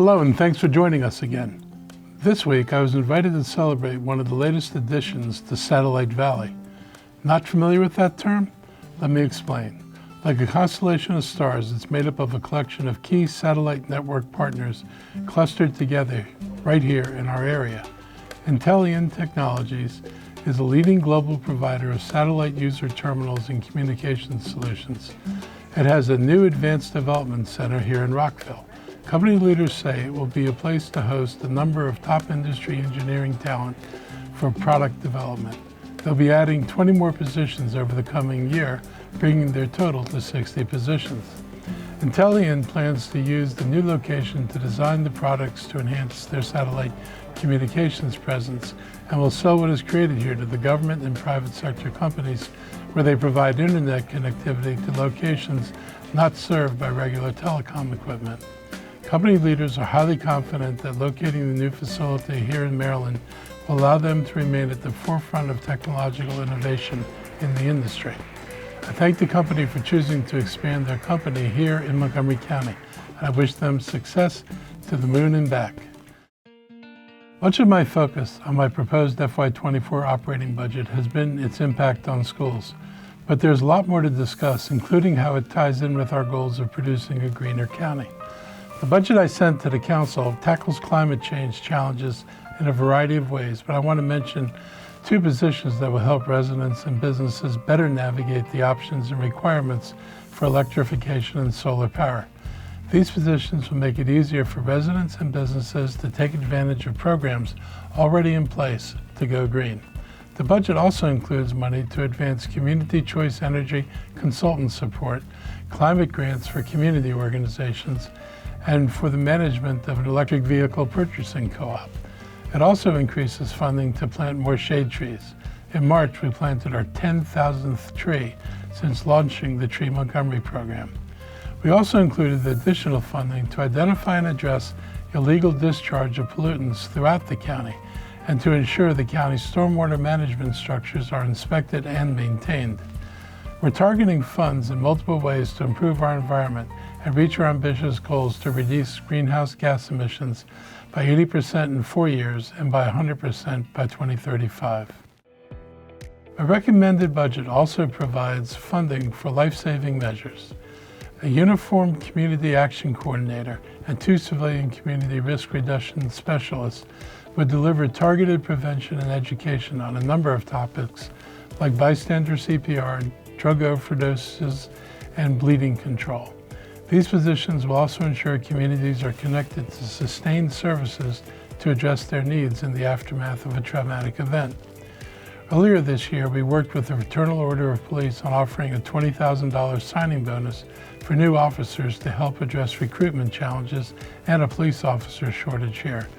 Hello, and thanks for joining us again. This week, I was invited to celebrate one of the latest additions to Satellite Valley. Not familiar with that term? Let me explain. Like a constellation of stars, it's made up of a collection of key satellite network partners clustered together right here in our area. Intellian Technologies is a leading global provider of satellite user terminals and communications solutions. It has a new advanced development center here in Rockville. Company leaders say it will be a place to host a number of top industry engineering talent for product development. They'll be adding 20 more positions over the coming year, bringing their total to 60 positions. Intellian plans to use the new location to design the products to enhance their satellite communications presence, and will sell what is created here to the government and private sector companies where they provide internet connectivity to locations not served by regular telecom equipment. Company leaders are highly confident that locating the new facility here in Maryland will allow them to remain at the forefront of technological innovation in the industry. I thank the company for choosing to expand their company here in Montgomery County, and I wish them success to the moon and back. Much of my focus on my proposed FY24 operating budget has been its impact on schools, but there's a lot more to discuss, including how it ties in with our goals of producing a greener county. The budget I sent to the Council tackles climate change challenges in a variety of ways, but I want to mention two positions that will help residents and businesses better navigate the options and requirements for electrification and solar power. These positions will make it easier for residents and businesses to take advantage of programs already in place to go green. The budget also includes money to advance community choice energy consultant support, climate grants for community organizations, and for the management of an electric vehicle purchasing co-op. It also increases funding to plant more shade trees. In March, we planted our 10,000th tree since launching the Tree Montgomery program. We also included additional funding to identify and address illegal discharge of pollutants throughout the county and to ensure the county's stormwater management structures are inspected and maintained. We're targeting funds in multiple ways to improve our environment and reach our ambitious goals to reduce greenhouse gas emissions by 80% in 4 years and by 100% by 2035. A recommended budget also provides funding for life-saving measures. A uniform community action coordinator and 2 civilian community risk reduction specialists would deliver targeted prevention and education on a number of topics like bystander CPR, drug overdoses, and bleeding control. These positions will also ensure communities are connected to sustained services to address their needs in the aftermath of a traumatic event. Earlier this year, we worked with the Fraternal Order of Police on offering a $20,000 signing bonus for new officers to help address recruitment challenges and a police officer shortage here.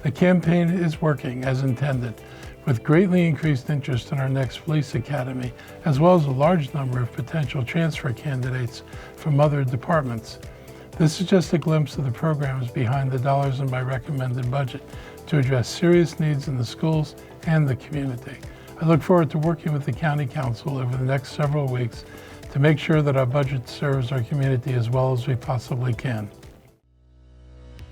The campaign is working as intended, with greatly increased interest in our next police academy, as well as a large number of potential transfer candidates from other departments. This is just a glimpse of the programs behind the dollars in my recommended budget to address serious needs in the schools and the community. I look forward to working with the County Council over the next several weeks to make sure that our budget serves our community as well as we possibly can.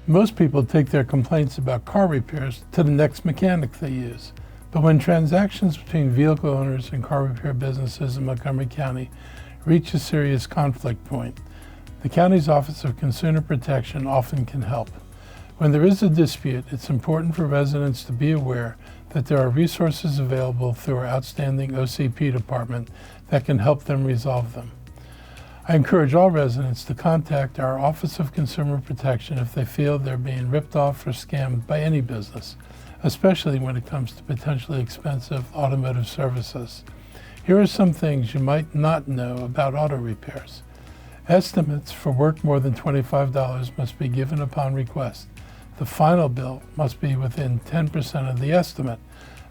Most people take their complaints about car repairs to the next mechanic they use. But when transactions between vehicle owners and car repair businesses in Montgomery County reach a serious conflict point, the county's Office of Consumer Protection often can help. When there is a dispute, it's important for residents to be aware that there are resources available through our outstanding OCP department that can help them resolve them. I encourage all residents to contact our Office of Consumer Protection if they feel they're being ripped off or scammed by any business, especially when it comes to potentially expensive automotive services. Here are some things you might not know about auto repairs. Estimates for work more than $25 must be given upon request. The final bill must be within 10% of the estimate,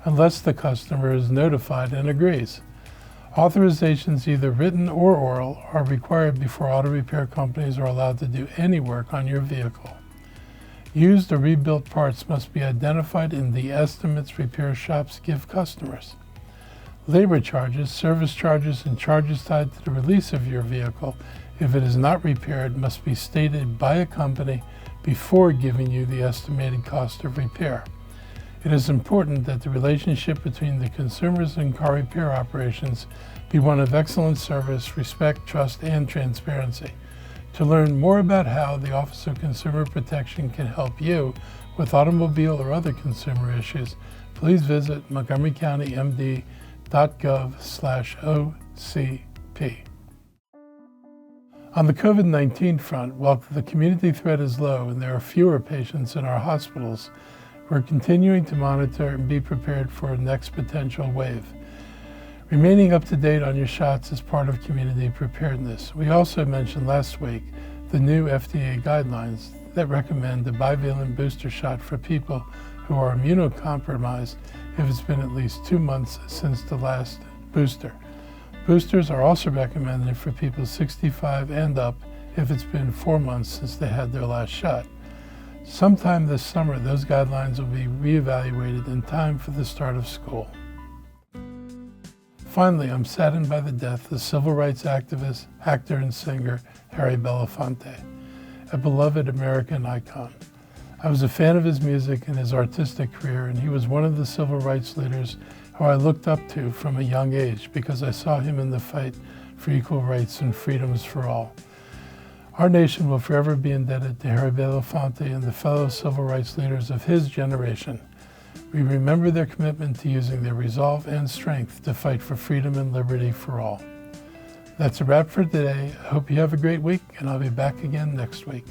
unless the customer is notified and agrees. Authorizations, either written or oral, are required before auto repair companies are allowed to do any work on your vehicle. Used or rebuilt parts must be identified in the estimates repair shops give customers. Labor charges, service charges, and charges tied to the release of your vehicle, if it is not repaired, must be stated by a company before giving you the estimated cost of repair. It is important that the relationship between the consumers and car repair operations be one of excellent service, respect, trust, and transparency. To learn more about how the Office of Consumer Protection can help you with automobile or other consumer issues, please visit montgomerycountymd.gov/OCP. On the COVID-19 front, while the community threat is low and there are fewer patients in our hospitals, we're continuing to monitor and be prepared for a next potential wave. Remaining up to date on your shots is part of community preparedness. We also mentioned last week the new FDA guidelines that recommend a bivalent booster shot for people who are immunocompromised if it's been at least 2 months since the last booster. Boosters are also recommended for people 65 and up if it's been 4 months since they had their last shot. Sometime this summer, those guidelines will be reevaluated in time for the start of school. Finally, I'm saddened by the death of civil rights activist, actor, and singer Harry Belafonte, a beloved American icon. I was a fan of his music and his artistic career, and he was one of the civil rights leaders who I looked up to from a young age because I saw him in the fight for equal rights and freedoms for all. Our nation will forever be indebted to Harry Belafonte and the fellow civil rights leaders of his generation. We remember their commitment to using their resolve and strength to fight for freedom and liberty for all. That's a wrap for today. I hope you have a great week, and I'll be back again next week.